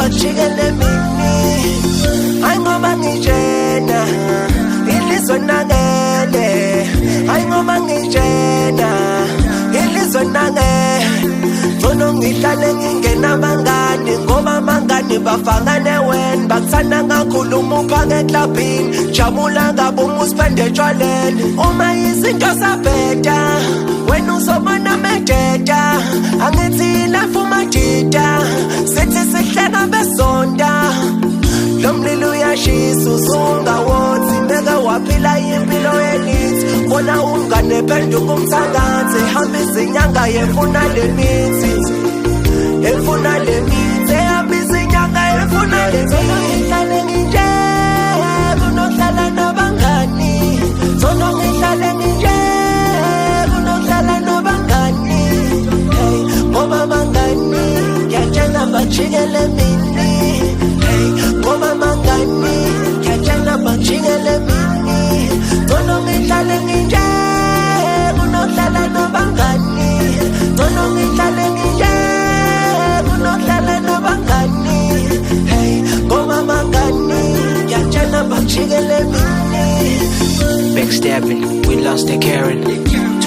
bajikele mini. Hayi ngoba ngitshena ilizwe nangele, hayi ngoba ngitshena ilizwe nangele. Ngcono ngihlale ngingena abangani ngoba abangani bafakane wena. Bakuthanda kakhulu uma uphaka eklabhini, jabula kabi uma uspende etshwaleni. Uma izinto zabheda wena uzobona mededa, angithi life umajida sithi sihleka besonta. Lo mlilo uyashisa usungawothi, beka waphila impilo yelithi. Bona umngane phenduka umthakathi, hamba izinyanga yefuna le mithi, efuna le mithi, ehamba izinyanga yefuna le mithi. Ngihlale nginje kunohlala nabangani, zona ngihlale nginje kunohlala nabangani. Hey, ngoba abangani ngiyatshela bajikele mini. Hey, ngoba abangani ngiyatshela bajikele mini. Zona ngihlale nginje kunohlala nabangani, zona ngihlale nginje kunohlala nabangani. Hey, ngoba abangani ngiyatshela bajikele mini. Backstabbing, we lost the Karen.